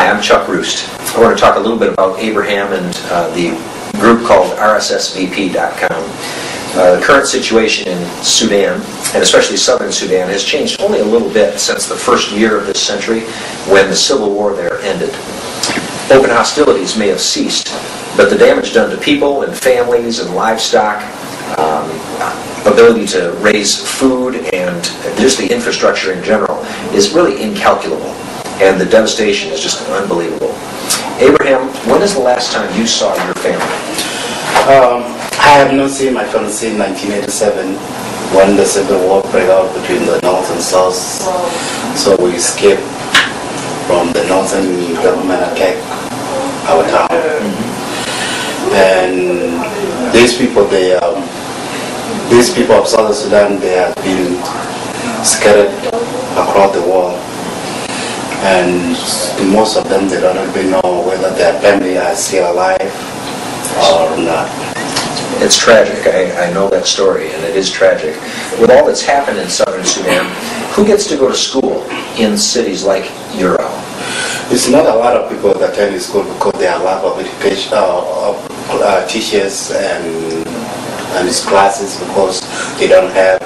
Hi, I'm Chuck Roost. I want to talk a little bit about Abraham and the group called RSSVP.com. The current situation in Sudan, and especially southern Sudan, has changed only a little bit since the first year of this century when the civil war there ended. Open hostilities may have ceased, but the damage done to people and families and livestock, ability to raise food, and just the infrastructure in general is really incalculable. And the devastation is just unbelievable. Abraham, when is the last time you saw your family? I have not seen my family since 1987 when the civil war broke out between the North and South. So we escaped from the Northern government attack our town. And these people of Southern Sudan, they have been scattered across the world. And most of them, they don't even know whether their family are still alive or not. It's tragic. I know that story, and it is tragic. With all that's happened in southern Sudan, who gets to go to school in cities like Ural? It's not a lot of people that attend school because there are a lot of education, teachers and these classes, because they don't have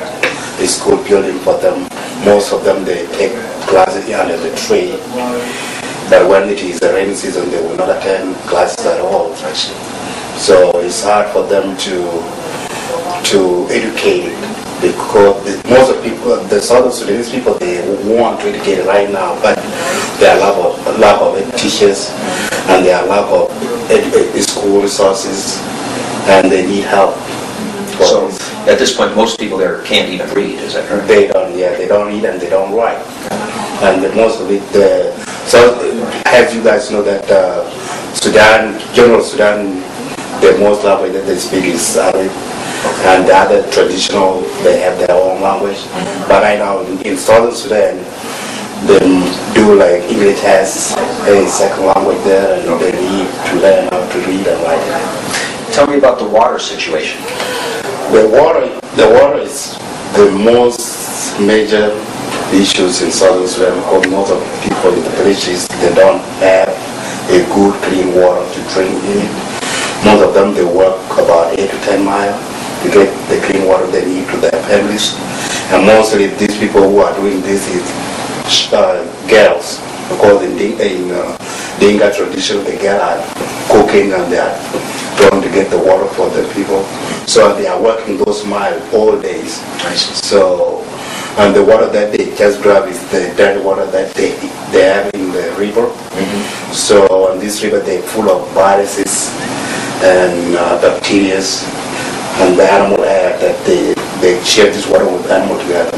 the school building for them. Most of them, they take classes under the tree. But when it is the rainy season, they will not attend classes at all. So it's hard for them to educate, because most of people, the Southern Sudanese people, they want to educate right now, but there are a lack of teachers, and there are a lack of school resources, and they need help. So at this point, most people there can't even read, is that correct? They don't read and they don't write. And most of it, so as you guys know that General Sudan, the most language that they speak is Arabic, and the other traditional, they have their own language. But right now in Southern Sudan, they do like English has a second language there, and they need to learn how to read and write. Tell me about the water situation. The water is the most major issues in Southern Sudan, because most of the people in the villages, they don't have a good clean water to drink in. Most of them, they walk about 8 to 10 miles to get the clean water they need to their families. And mostly these people who are doing this is girls, because in Dinka tradition, the girls are cooking and they are trying to get the water for the people. So they are working those miles all days. So, and the water that they just grab is the dirty water that they have in the river. So on this river, they're full of viruses and bacteria, and the animal air that they share this water with animal together.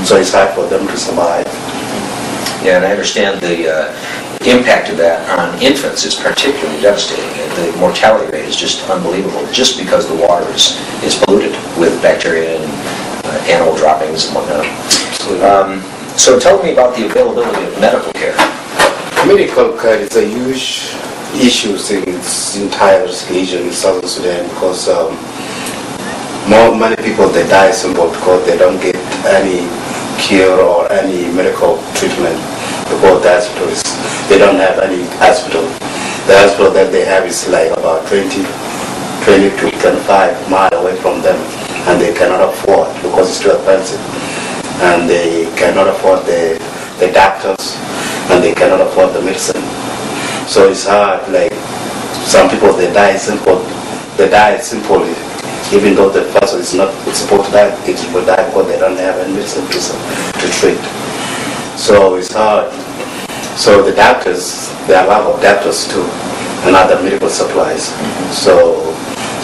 So it's hard for them to survive. Yeah, and I understand the impact of that on infants is particularly devastating. The mortality rate is just unbelievable, just because the water is polluted with bacteria and animal droppings and whatnot. So tell me about the availability of medical care. Medical care is a huge issue in this entire region in Southern Sudan, because many people, they die simple because they don't get any cure or any medical treatment, because they don't have any hospital. The hospital that they have is like about 20 to 25 miles away from them, and they cannot afford, because it's too expensive, and they cannot afford the doctors, and they cannot afford the medicine. So it's hard. Like some people, they die simply, even though the person is not supposed to die, it will die because they don't have any medicine to treat. So it's hard. So the doctors, there are a lot of doctors too, and other medical supplies. So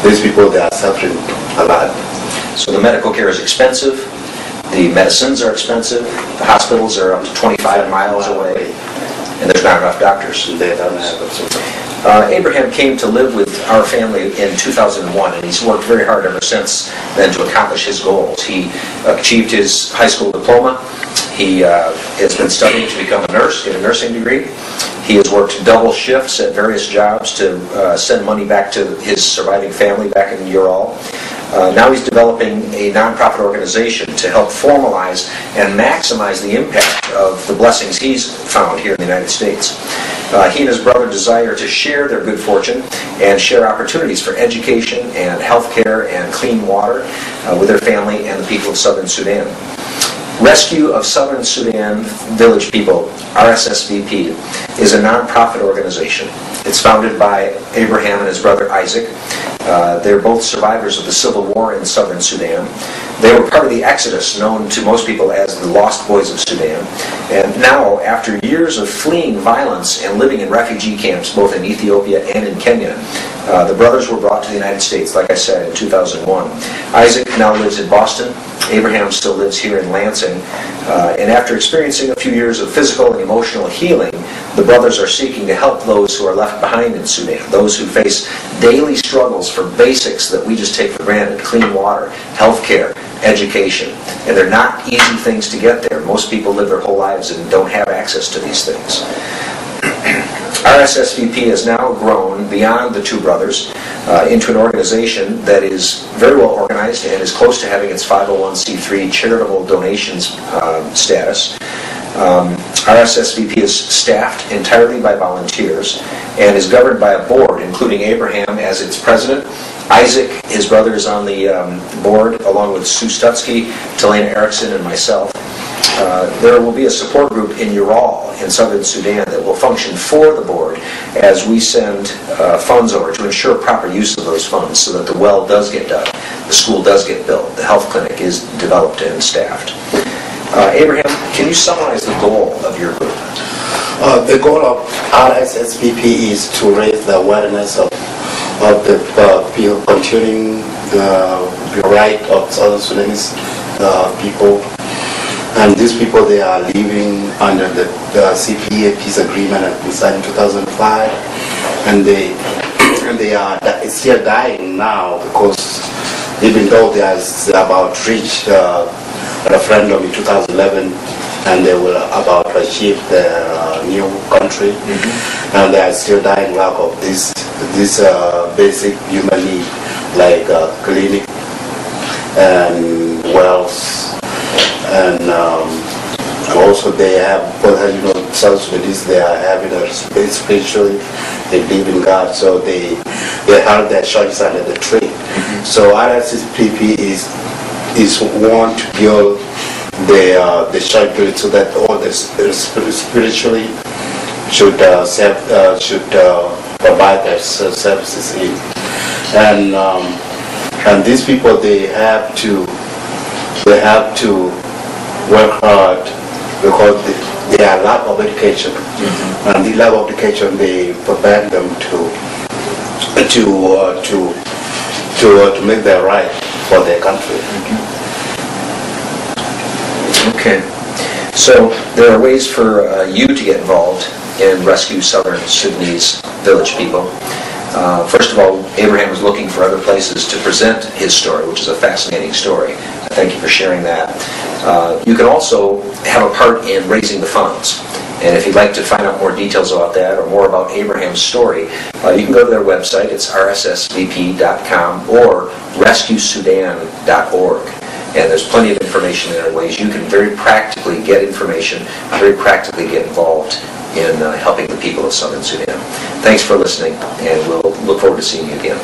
these people, they are suffering a lot. So the medical care is expensive, the medicines are expensive, the hospitals are up to 25 miles away, and there's not enough doctors. They don't have it. Abraham came to live with our family in 2001, and he's worked very hard ever since then to accomplish his goals. He achieved his high school diploma. He has been studying to become a nurse, get a nursing degree. He has worked double shifts at various jobs to send money back to his surviving family back in Ural. Now he's developing a nonprofit organization to help formalize and maximize the impact of the blessings he's found here in the United States. He and his brother desire to share their good fortune and share opportunities for education and health care and clean water with their family and the people of Southern Sudan. Rescue of Southern Sudan Village People, RSSVP, is a non-profit organization. It's founded by Abraham and his brother Isaac. They're both survivors of the civil war in Southern Sudan. They were part of the Exodus, known to most people as the Lost Boys of Sudan. And now, after years of fleeing violence and living in refugee camps, both in Ethiopia and in Kenya, the brothers were brought to the United States, like I said, in 2001. Isaac now lives in Boston. Abraham still lives here in Lansing. And after experiencing a few years of physical and emotional healing, the brothers are seeking to help those who are left behind in Sudan, those who face daily struggles for basics that we just take for granted: clean water, health care, education. And they're not easy things to get there. Most people live their whole lives and don't have access to these things. RSSVP has now grown beyond the two brothers into an organization that is very well organized and is close to having its 501c3 charitable donations status. RSSVP is staffed entirely by volunteers and is governed by a board, including Abraham as its president. Isaac, his brother, is on the board, along with Sue Stutsky, Talena Erickson, and myself. There will be a support group in Ural in Southern Sudan that will function for the board as we send funds over to ensure proper use of those funds so that the well does get dug, the school does get built, the health clinic is developed and staffed. Abraham, can you summarize the goal of your group? The goal of RSSVP is to raise the awareness of the people continuing the right of Southern Sudanese people. And these people, they are living under the CPA peace agreement that was signed in 2005, and they are still dying now because even though they are about to reach a referendum in 2011, and they will about to achieve their new country, and they are still dying lack of this basic human need like clinic and wells. And also they have, South Sudanese, they are having a spiritually, they believe in God, so they have their churches under the tree. So RSSPP is want to build the church so that all the spiritually should provide their services in. And these people, they have to work hard because they are lack of education, and the lack of education they prevent them to make their right for their country. Okay, so there are ways for you to get involved in Rescue Southern Sudanese Village People. First of all, Abraham is looking for other places to present his story, which is a fascinating story. Thank you for sharing that. You can also have a part in raising the funds. And if you'd like to find out more details about that or more about Abraham's story, you can go to their website. It's rssvp.com or rescuesudan.org. And there's plenty of information there, ways you can very practically get information, very practically get involved in helping the people of Southern Sudan. Thanks for listening, and we'll look forward to seeing you again.